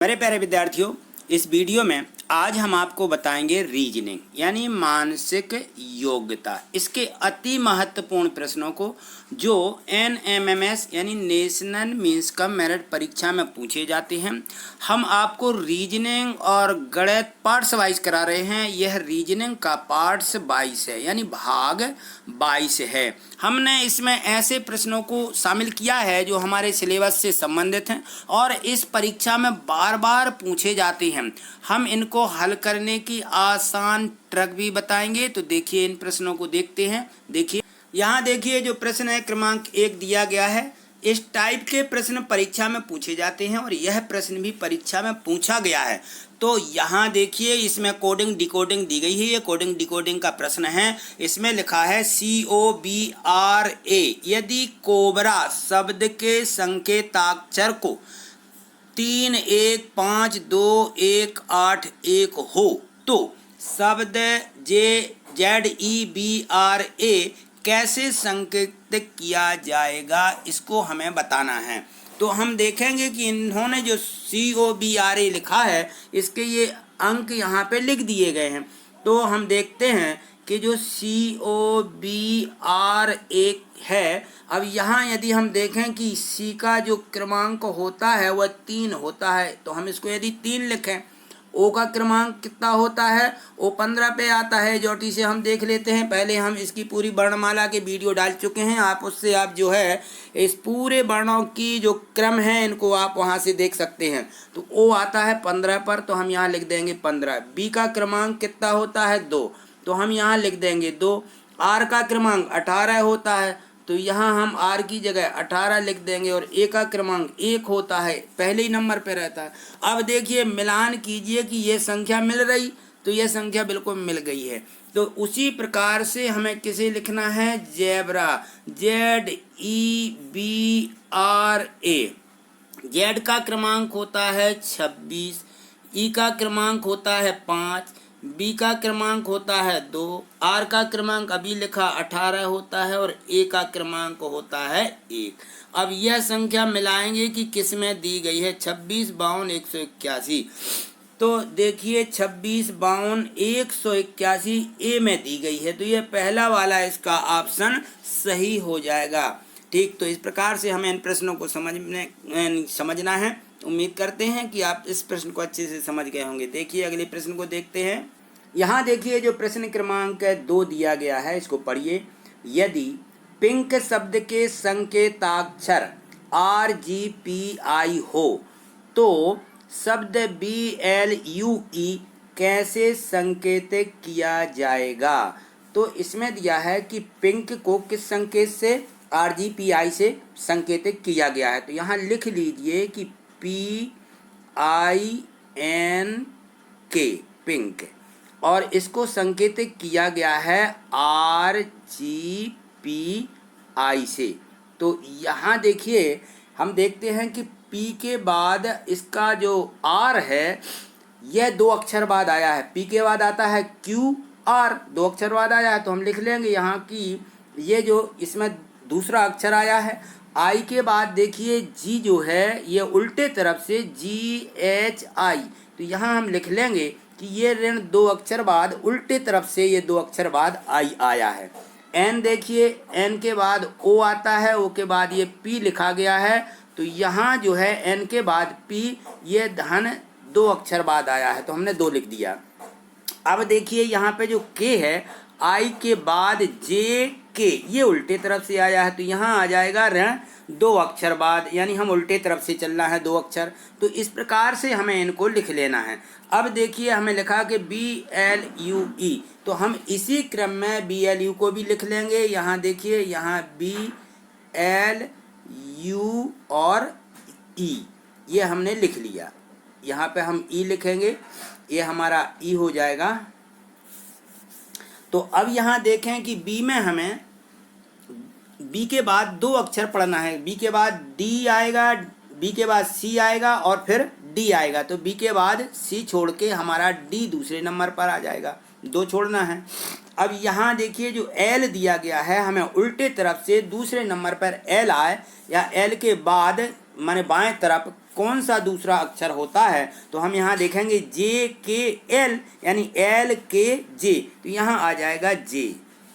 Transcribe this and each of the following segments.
मेरे प्यारे विद्यार्थियों, इस वीडियो में आज हम आपको बताएंगे रीजनिंग यानी मानसिक योग्यता। इसके अति महत्वपूर्ण प्रश्नों को जो NMMS यानी नेशनल मीन्स कम मेरिट परीक्षा में पूछे जाते हैं, हम आपको रीजनिंग और गणित पार्ट्स वाइज करा रहे हैं। यह रीजनिंग का पार्ट्स 22 है यानी भाग 22 है। हमने इसमें ऐसे प्रश्नों को शामिल किया है जो हमारे सिलेबस से संबंधित हैं और इस परीक्षा में बार बार पूछे जाते हैं। हम इनको हल करने की आसान ट्रिक भी बताएंगे। तो देखिए, इन प्रश्नों को देखते हैं। देखिए, यहाँ देखिए जो प्रश्न है क्रमांक 1 दिया गया है। इस टाइप के प्रश्न परीक्षा में पूछे जाते हैं और यह प्रश्न भी परीक्षा में पूछा गया है। तो यहाँ देखिए, इसमें कोडिंग डिकोडिंग दी गई है। ये कोडिंग डिकोडिंग का प्रश्न है। इसमें लिखा है COBRA। यदि कोबरा शब्द के संकेताक्षर को 3 1 5 2 1 8 1 हो तो शब्द ZEBRA कैसे संकेतित किया जाएगा, इसको हमें बताना है। तो हम देखेंगे कि इन्होंने जो COBRA लिखा है, इसके ये अंक यहाँ पे लिख दिए गए हैं। तो हम देखते हैं कि जो COBRA है, अब यहाँ यदि हम देखें कि C का जो क्रमांक होता है वह 3 होता है, तो हम इसको यदि 3 लिखें। O का क्रमांक कितना होता है, O 15 पे आता है। जोटी से हम देख लेते हैं। पहले हम इसकी पूरी वर्णमाला के वीडियो डाल चुके हैं, आप उससे आप जो है इस पूरे वर्णों की जो क्रम है इनको आप वहां से देख सकते हैं। तो O आता है 15 पर, तो हम यहाँ लिख देंगे 15। B का क्रमांक कितना होता है 2, तो हम यहाँ लिख देंगे 2। R का क्रमांक 18 होता है, तो यहाँ हम R की जगह 18 लिख देंगे। और A का क्रमांक 1 होता है, पहले ही नंबर पे रहता है। अब देखिए, मिलान कीजिए कि ये संख्या मिल रही, तो ये संख्या बिल्कुल मिल गई है। तो उसी प्रकार से हमें किसे लिखना है, जेब्रा, ZEBRA। Z का क्रमांक होता है 26, E का क्रमांक होता है 5, B का क्रमांक होता है 2, R का क्रमांक अभी लिखा 18 होता है और A का क्रमांक होता है 1। अब यह संख्या मिलाएंगे कि किस में दी गई है, 26 52 181। तो देखिए 26 52 181 A में दी गई है, तो यह पहला वाला इसका ऑप्शन सही हो जाएगा। ठीक, तो इस प्रकार से हमें इन प्रश्नों को समझना है। उम्मीद करते हैं कि आप इस प्रश्न को अच्छे से समझ गए होंगे। देखिए, अगले प्रश्न को देखते हैं। यहाँ देखिए जो प्रश्न क्रमांक 2 दिया गया है, इसको पढ़िए। यदि पिंक शब्द के संकेताक्षर RGPI हो तो शब्द BLUE कैसे संकेतित किया जाएगा। तो इसमें दिया है कि पिंक को किस संकेत से, RGPI से संकेतित किया गया है। तो यहाँ लिख लीजिए कि PINK पिंक, और इसको संकेतित किया गया है RGPI से। तो यहाँ देखिए, हम देखते हैं कि P के बाद इसका जो R है, यह 2 अक्षर बाद आया है। P के बाद आता है QR, 2 अक्षर बाद आया है। तो हम लिख लेंगे यहाँ की ये जो इसमें दूसरा अक्षर आया है। I के बाद देखिए G जो है ये उल्टे तरफ से GHI, तो यहाँ हम लिख लेंगे कि ये ऋण 2 अक्षर बाद उल्टे तरफ से ये 2 अक्षर बाद I आया है। N देखिए, N के बाद O आता है, O के बाद ये P लिखा गया है। तो यहाँ जो है N के बाद P, ये धन 2 अक्षर बाद आया है, तो हमने 2 लिख दिया। अब देखिए यहाँ पे जो K है, I के बाद JK, ये उल्टे तरफ से आया है, तो यहाँ आ जाएगा ऋण 2 अक्षर बाद, यानी हम उल्टे तरफ से चलना है 2 अक्षर। तो इस प्रकार से हमें इनको लिख लेना है। अब देखिए हमें लिखा कि BLUE, तो हम इसी क्रम में BLU को भी लिख लेंगे। यहाँ देखिए, यहाँ BLU और E ये हमने लिख लिया। यहाँ पे हम E लिखेंगे, ये हमारा E हो जाएगा। तो अब यहाँ देखें कि B में हमें B के बाद 2 अक्षर पढ़ना है। B के बाद D आएगा, B के बाद C आएगा और फिर D आएगा। तो B के बाद C छोड़ के हमारा D दूसरे नंबर पर आ जाएगा, 2 छोड़ना है। अब यहाँ देखिए जो L दिया गया है, हमें उल्टे तरफ से दूसरे नंबर पर L आए या L के बाद माने बाएं तरफ कौन सा दूसरा अक्षर होता है, तो हम यहाँ देखेंगे JKL यानी LKJ, तो यहाँ आ जाएगा J,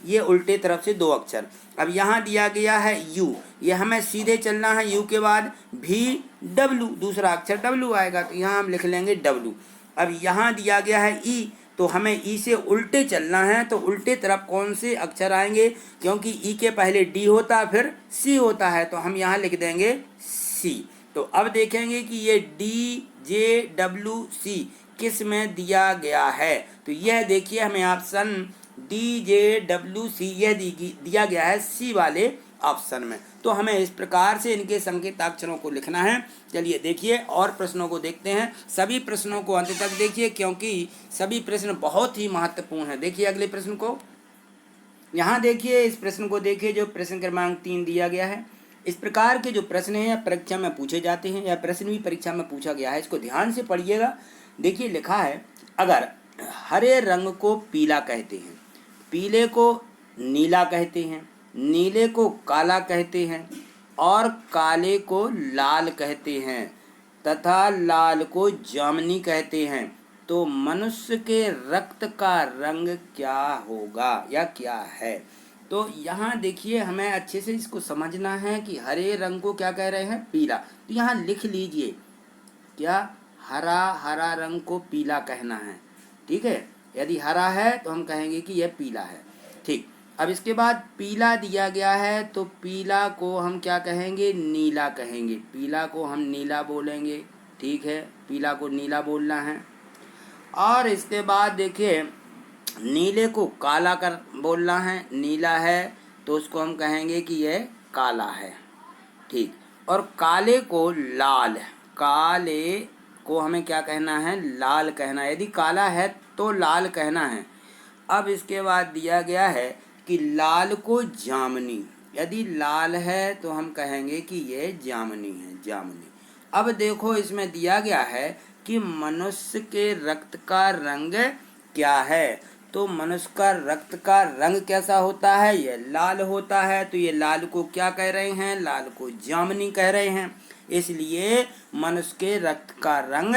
ये उल्टे तरफ से 2 अक्षर। अब यहाँ दिया गया है U, ये हमें सीधे चलना है, U के बाद VW, दूसरा अक्षर W आएगा, तो यहाँ हम लिख लेंगे W। अब यहाँ दिया गया है E, तो हमें ई से उल्टे चलना है, तो उल्टे तरफ कौन से अक्षर आएंगे, क्योंकि ई के पहले डी होता है फिर सी होता है, तो हम यहाँ लिख देंगे सी। तो अब देखेंगे कि ये DJWC किस में दिया गया है, तो यह देखिए हमें ऑप्शन DJWC यह दिया गया है सी वाले ऑप्शन में। तो हमें इस प्रकार से इनके संकेताक्षरों को लिखना है। चलिए देखिए और प्रश्नों को देखते हैं, सभी प्रश्नों को अंत तक देखिए क्योंकि सभी प्रश्न बहुत ही महत्वपूर्ण है। देखिए अगले प्रश्न को, यहाँ देखिए इस प्रश्न को देखिए जो प्रश्न क्रमांक 3 दिया गया है। इस प्रकार के जो प्रश्न हैं परीक्षा में पूछे जाते हैं, या प्रश्न भी परीक्षा में पूछा गया है, इसको ध्यान से पढ़िएगा। देखिए लिखा है, अगर हरे रंग को पीला कहते हैं, पीले को नीला कहते हैं, नीले को काला कहते हैं और काले को लाल कहते हैं तथा लाल को जामुनी कहते हैं, तो मनुष्य के रक्त का रंग क्या होगा या क्या है। तो यहाँ देखिए हमें अच्छे से इसको समझना है कि हरे रंग को क्या कह रहे हैं, पीला। तो यहाँ लिख लीजिए क्या, हरा रंग को पीला कहना है, ठीक है। यदि हरा है तो हम कहेंगे कि यह पीला है, ठीक। अब इसके बाद पीला दिया गया है, तो पीला को हम क्या कहेंगे, नीला कहेंगे, पीला को हम नीला बोलेंगे, ठीक है, पीला को नीला बोलना है। और इसके बाद देखिए नीले को काला कर बोलना है, नीला है तो उसको हम कहेंगे कि यह काला है, ठीक। और काले को लाल, काले को हमें क्या कहना है, लाल कहना है, यदि काला है तो लाल कहना है। अब इसके बाद दिया गया है कि लाल को जामुनी, यदि लाल है तो हम कहेंगे कि यह जामुनी है, जामुनी। अब देखो इसमें दिया गया है कि मनुष्य के रक्त का रंग क्या है, तो मनुष्य का रक्त का रंग कैसा होता है, यह लाल होता है, तो ये लाल को क्या कह रहे हैं, लाल को जामुनी कह रहे हैं, इसलिए मनुष्य के रक्त का रंग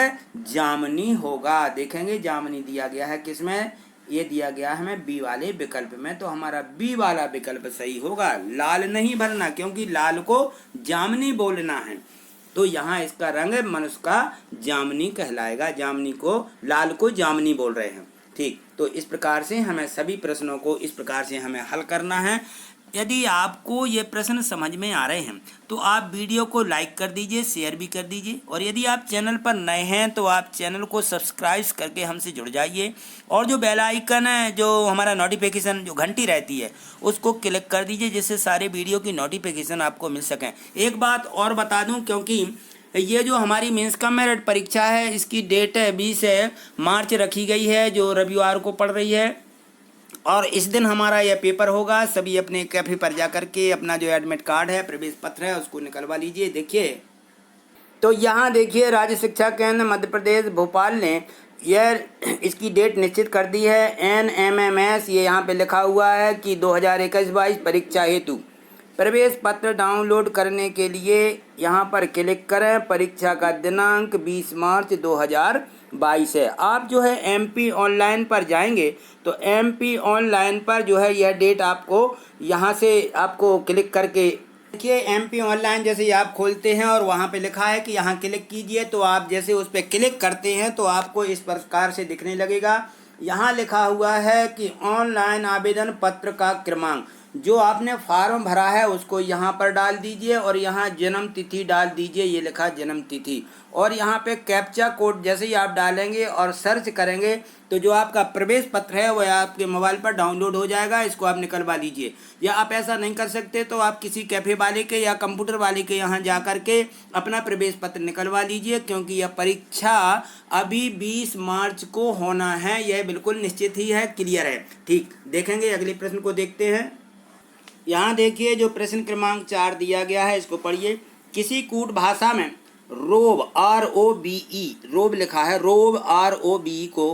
जामुनी होगा। देखेंगे जामुनी दिया गया है किसमें, ये दिया गया है हमें बी वाले विकल्प में, तो हमारा बी वाला विकल्प सही होगा। लाल नहीं भरना क्योंकि लाल को जामुनी बोलना है, तो यहाँ इसका रंग मनुष्य का जामुनी कहलाएगा, जामुनी को, लाल को जामुनी बोल रहे हैं, ठीक। तो इस प्रकार से हमें सभी प्रश्नों को इस प्रकार से हमें हल करना है। यदि आपको ये प्रश्न समझ में आ रहे हैं तो आप वीडियो को लाइक कर दीजिए, शेयर भी कर दीजिए, और यदि आप चैनल पर नए हैं तो आप चैनल को सब्सक्राइब करके हमसे जुड़ जाइए, और जो बेल आइकन है, जो हमारा नोटिफिकेशन जो घंटी रहती है, उसको क्लिक कर दीजिए जिससे सारे वीडियो की नोटिफिकेशन आपको मिल सकें। एक बात और बता दूं, क्योंकि ये जो हमारी मेंस का मेरिट परीक्षा है इसकी डेट 20 मार्च रखी गई है, जो रविवार को पड़ रही है, और इस दिन हमारा यह पेपर होगा। सभी अपने कैफे पर जा कर के अपना जो एडमिट कार्ड है, प्रवेश पत्र है, उसको निकलवा लीजिए। देखिए तो यहाँ देखिए राज्य शिक्षा केंद्र मध्य प्रदेश भोपाल ने यह इसकी डेट निश्चित कर दी है, NMMS, ये यहाँ पे लिखा हुआ है कि 2021-22 परीक्षा हेतु प्रवेश पत्र डाउनलोड करने के लिए यहाँ पर क्लिक करें। परीक्षा का दिनांक 20 मार्च 2022 है। आप जो है MP ऑनलाइन पर जाएंगे तो MP ऑनलाइन पर जो है यह डेट आपको यहाँ से आपको क्लिक करके देखिए, MP ऑनलाइन जैसे आप खोलते हैं और वहाँ पे लिखा है कि यहाँ क्लिक कीजिए, तो आप जैसे उस पर क्लिक करते हैं तो आपको इस प्रकार से दिखने लगेगा। यहाँ लिखा हुआ है कि ऑनलाइन आवेदन पत्र का क्रमांक, जो आपने फॉर्म भरा है उसको यहाँ पर डाल दीजिए और यहाँ जन्म तिथि डाल दीजिए, ये लिखा जन्म तिथि, और यहाँ पे कैप्चा कोड जैसे ही आप डालेंगे और सर्च करेंगे तो जो आपका प्रवेश पत्र है वह आपके मोबाइल पर डाउनलोड हो जाएगा। इसको आप निकलवा लीजिए, या आप ऐसा नहीं कर सकते तो आप किसी कैफ़े वाले के या कंप्यूटर वाले के यहाँ जा कर के अपना प्रवेश पत्र निकलवा लीजिए, क्योंकि यह परीक्षा अभी 20 मार्च को होना है, यह बिल्कुल निश्चित ही है, क्लियर है, ठीक। देखेंगे अगले प्रश्न को देखते हैं। यहाँ देखिए जो प्रश्न क्रमांक 4 दिया गया है, इसको पढ़िए। किसी कूट भाषा में रोब ROBE, रोब लिखा है, रोब ROBE को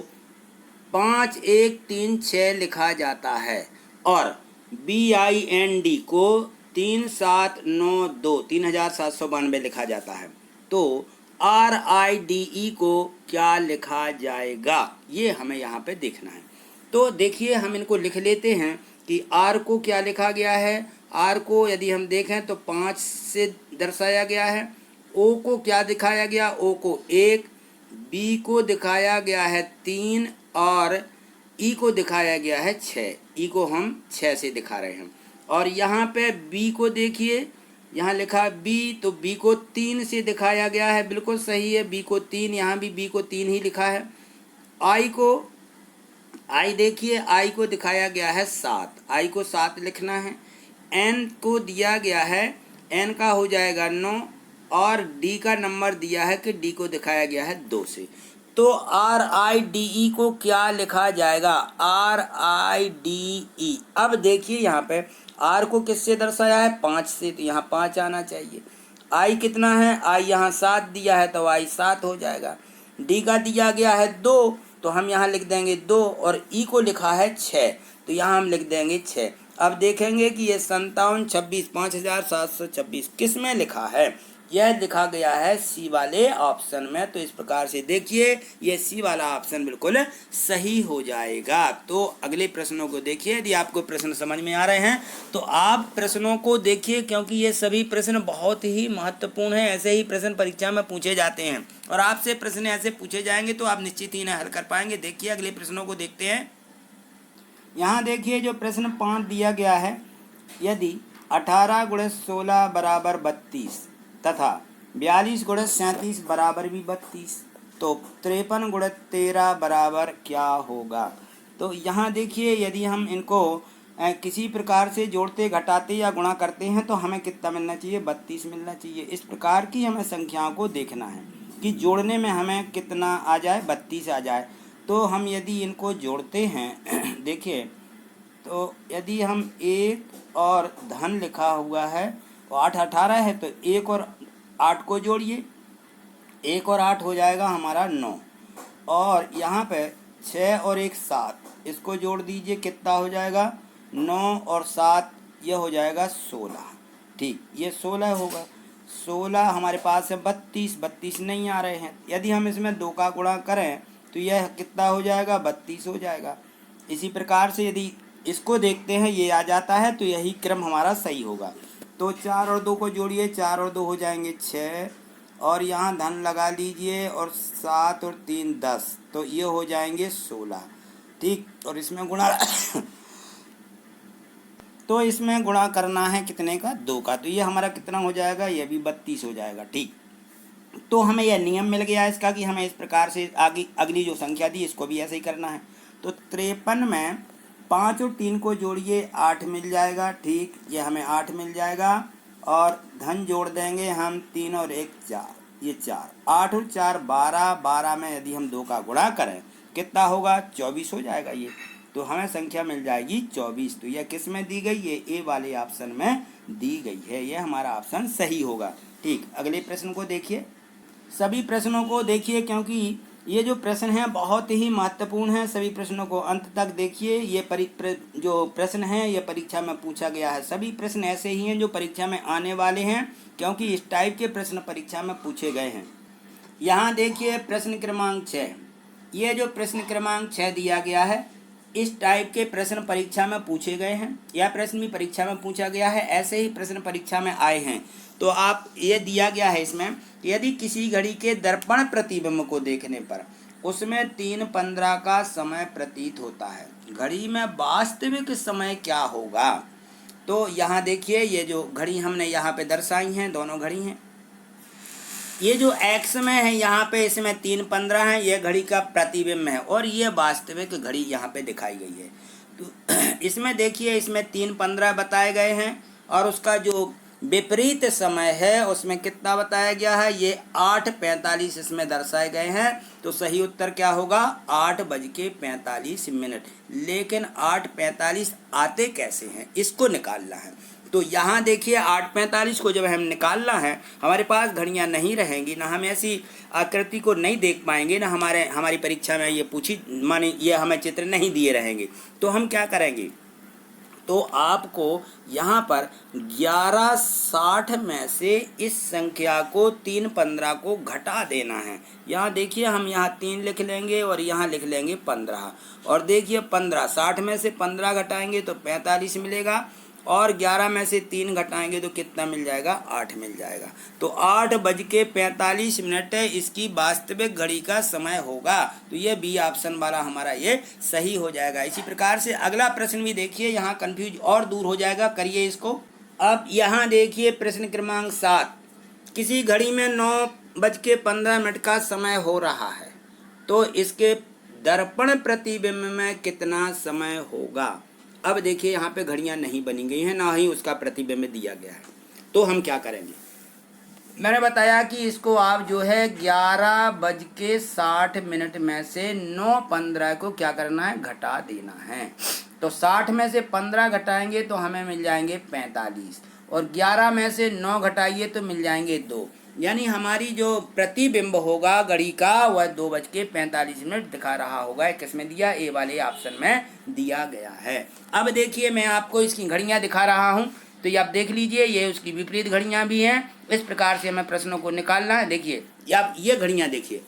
5136 लिखा जाता है और BIND को 3792 3792 लिखा जाता है। तो RIDE को क्या लिखा जाएगा, ये हमें यहाँ पे देखना है। तो देखिए हम इनको लिख लेते हैं कि R को क्या लिखा गया है। R को यदि हम देखें तो 5 से दर्शाया गया है। O को क्या दिखाया गया, O को 1, B को दिखाया गया है 3 और E को दिखाया गया है 6। E को हम 6 से दिखा रहे हैं। और यहाँ पे B को देखिए, यहाँ लिखा B, तो B को 3 से दिखाया गया है, बिल्कुल सही है, B को 3, यहाँ भी B को 3 ही लिखा है। I देखिए, I को दिखाया गया है 7, I को 7 लिखना है। N को दिया गया है, N का हो जाएगा 9 और D का नंबर दिया है कि D को दिखाया गया है 2 से। तो RIDE को क्या लिखा जाएगा, RIDE। अब देखिए यहाँ पे R को किससे दर्शाया है, 5 से, तो यहाँ 5 आना चाहिए। I कितना है, I यहाँ 7 दिया है तो I 7 हो जाएगा। D का दिया गया है 2, तो हम यहाँ लिख देंगे 2 और E को लिखा है 6, तो यहाँ हम लिख देंगे 6। अब देखेंगे कि ये 57, 26, 5726 किस में लिखा है, यह लिखा गया है सी वाले ऑप्शन में। तो इस प्रकार से देखिए ये सी वाला ऑप्शन बिल्कुल सही हो जाएगा। तो अगले प्रश्नों को देखिए, यदि आपको प्रश्न समझ में आ रहे हैं तो आप प्रश्नों को देखिए, क्योंकि ये सभी प्रश्न बहुत ही महत्वपूर्ण हैं। ऐसे ही प्रश्न परीक्षा में पूछे जाते हैं और आपसे प्रश्न ऐसे पूछे जाएंगे तो आप निश्चित ही इन्हें हल कर पाएंगे। देखिए अगले प्रश्नों को देखते हैं। यहाँ देखिए जो प्रश्न 5 दिया गया है, यदि 18 × 16 बराबर 32 तथा 42 × 37 बराबर भी 32, तो 53 × 13 बराबर क्या होगा। तो यहाँ देखिए यदि हम इनको किसी प्रकार से जोड़ते, घटाते या गुणा करते हैं तो हमें कितना मिलना चाहिए, 32 मिलना चाहिए। इस प्रकार की हमें संख्याओं को देखना है कि जोड़ने में हमें कितना आ जाए, 32 आ जाए। तो हम यदि इनको जोड़ते हैं देखिए, तो यदि हम 1 और धन लिखा हुआ है तो 8 18 है, तो 1 और 8 को जोड़िए, 1 और 8 हो जाएगा हमारा 9, और यहाँ पे 6 और 1 7, इसको जोड़ दीजिए, कितना हो जाएगा, 9 और 7 ये हो जाएगा 16। ठीक, ये 16 होगा। 16 हमारे पास है 32 नहीं आ रहे हैं। यदि हम इसमें 2 का गुणा करें तो यह कितना हो जाएगा, 32 हो जाएगा। इसी प्रकार से यदि इसको देखते हैं, ये आ जाता है, तो यही क्रम हमारा सही होगा। तो 4 और 2 को जोड़िए, 4 और 2 हो जाएंगे 6, और यहाँ धन लगा लीजिए, और 7 और 3 10, तो ये हो जाएंगे 16। ठीक, और इसमें गुणा तो इसमें गुणा करना है कितने का, 2 का, तो ये हमारा कितना हो जाएगा, ये भी 32 हो जाएगा। ठीक, तो हमें यह नियम मिल गया है इसका कि हमें इस प्रकार से आगे अगली जो संख्या दी इसको भी ऐसे ही करना है। तो 53 में 5 और 3 को जोड़िए, 8 मिल जाएगा। ठीक, ये हमें 8 मिल जाएगा, और धन जोड़ देंगे हम, 3 और 1 4, ये 4, 8 और 4 12, 12 में यदि हम 2 का गुणा करें कितना होगा, 24 हो जाएगा ये। तो हमें संख्या मिल जाएगी 24। तो यह किस में दी गई, ये ए वाले ऑप्शन में दी गई है, ये हमारा ऑप्शन सही होगा। ठीक, अगले प्रश्न को देखिए, सभी प्रश्नों को देखिए क्योंकि ये जो प्रश्न हैं बहुत ही महत्वपूर्ण हैं। सभी प्रश्नों को अंत तक देखिए। ये जो प्रश्न हैं ये परीक्षा में पूछा गया है। सभी प्रश्न ऐसे ही हैं जो परीक्षा में आने वाले हैं, क्योंकि इस टाइप के प्रश्न परीक्षा में पूछे गए हैं। यहाँ देखिए प्रश्न क्रमांक 6, ये जो प्रश्न क्रमांक 6 दिया गया है, इस टाइप के प्रश्न परीक्षा में पूछे गए हैं। यह प्रश्न भी परीक्षा में पूछा गया है, ऐसे ही प्रश्न परीक्षा में आए हैं। तो आप ये दिया गया है इसमें, यदि किसी घड़ी के दर्पण प्रतिबिंब को देखने पर उसमें 3:15 का समय प्रतीत होता है, घड़ी में वास्तविक समय क्या होगा। तो यहाँ देखिए ये जो घड़ी हमने यहाँ पे दर्शाई हैं, दोनों घड़ी हैं। ये जो एक्स में है यहाँ पे, इसमें 3:15 है, ये घड़ी का प्रतिबिंब है, और ये वास्तविक घड़ी यहाँ पे दिखाई गई है। तो इसमें देखिए, इसमें 3:15 बताए गए हैं, और उसका जो विपरीत समय है उसमें कितना बताया गया है, ये 8:45 इसमें दर्शाए गए हैं। तो सही उत्तर क्या होगा, 8:45। लेकिन 8:45 आते कैसे हैं, इसको निकालना है। तो यहाँ देखिए 8:45 को जब हम निकालना है, हमारे पास घड़ियाँ नहीं रहेंगी, ना हम ऐसी आकृति को नहीं देख पाएंगे, ना हमारी परीक्षा में ये पूछी माने ये हमें चित्र नहीं दिए रहेंगे। तो हम क्या करेंगे, तो आपको यहाँ पर 1160 में से इस संख्या को 315 को घटा देना है। यहाँ देखिए हम यहाँ 3 लिख लेंगे और यहाँ लिख लेंगे 15 और देखिए 15 60 में से 15 घटाएंगे तो 45 मिलेगा और 11 में से 3 घटाएंगे तो कितना मिल जाएगा 8 मिल जाएगा। तो 8:45 इसकी वास्तविक घड़ी का समय होगा। तो ये बी ऑप्शन वाला हमारा ये सही हो जाएगा। इसी प्रकार से अगला प्रश्न भी देखिए, यहाँ कंफ्यूज और दूर हो जाएगा, करिए इसको। अब यहाँ देखिए प्रश्न क्रमांक 7, किसी घड़ी में 9:15 का समय हो रहा है तो इसके दर्पण प्रतिबिंब में कितना समय होगा। अब देखिए यहाँ पे घड़ियाँ नहीं बनी गई हैं, ना ही उसका प्रतिबिंब दिया गया है। तो हम क्या करेंगे, मैंने बताया कि इसको आप जो है 11:60 में से 9:15 को क्या करना है, घटा देना है। तो 60 में से 15 घटाएंगे तो हमें मिल जाएंगे 45 और 11 में से 9 घटाइए तो मिल जाएंगे 2, यानी हमारी जो प्रतिबिंब होगा घड़ी का वह 2:45 दिखा रहा होगा। किसमें दिया, ए वाले ऑप्शन में दिया गया है। अब देखिए मैं आपको इसकी घड़ियां दिखा रहा हूं, तो ये आप देख लीजिए, ये उसकी विपरीत घड़ियां भी हैं। इस प्रकार से हमें प्रश्नों को निकालना है। देखिए आप ये घड़ियां देखिए,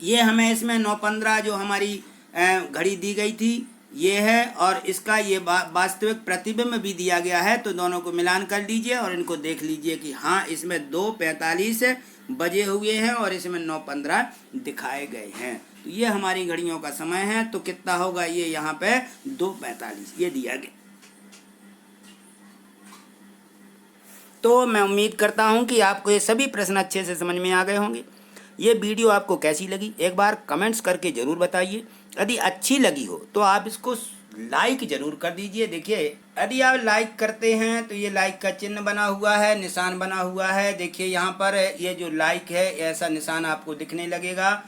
ये हमें इसमें 9:15 जो हमारी घड़ी दी गई थी ये है और इसका ये वास्तविक प्रतिबिंब भी दिया गया है। तो दोनों को मिलान कर लीजिए और इनको देख लीजिए कि हाँ इसमें 2:45 बजे हुए हैं और इसमें 9:15 दिखाए गए हैं। तो ये हमारी घड़ियों का समय है। तो कितना होगा, ये यहाँ पे 2:45 ये दिया गया। तो मैं उम्मीद करता हूँ कि आपको ये सभी प्रश्न अच्छे से समझ में आ गए होंगे। ये वीडियो आपको कैसी लगी एक बार कमेंट्स करके ज़रूर बताइए। यदि अच्छी लगी हो तो आप इसको लाइक ज़रूर कर दीजिए। देखिए यदि आप लाइक करते हैं तो ये लाइक का चिन्ह बना हुआ है, निशान बना हुआ है। देखिए यहाँ पर ये जो लाइक है ऐसा निशान आपको दिखने लगेगा।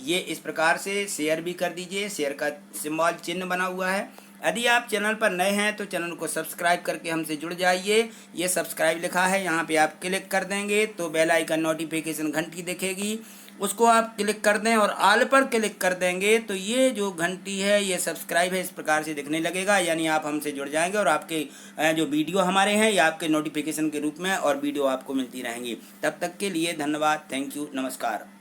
ये इस प्रकार से शेयर भी कर दीजिए, शेयर का सिंबल चिन्ह बना हुआ है। यदि आप चैनल पर नए हैं तो चैनल को सब्सक्राइब करके हमसे जुड़ जाइए। ये सब्सक्राइब लिखा है, यहाँ पे आप क्लिक कर देंगे तो बेल आइकन नोटिफिकेशन घंटी दिखेगी, उसको आप क्लिक कर दें और ऑल पर क्लिक कर देंगे तो ये जो घंटी है ये सब्सक्राइब है इस प्रकार से दिखने लगेगा। यानी आप हमसे जुड़ जाएंगे और आपके जो वीडियो हमारे हैं ये आपके नोटिफिकेशन के रूप में और वीडियो आपको मिलती रहेंगी। तब तक के लिए धन्यवाद, थैंक यू, नमस्कार।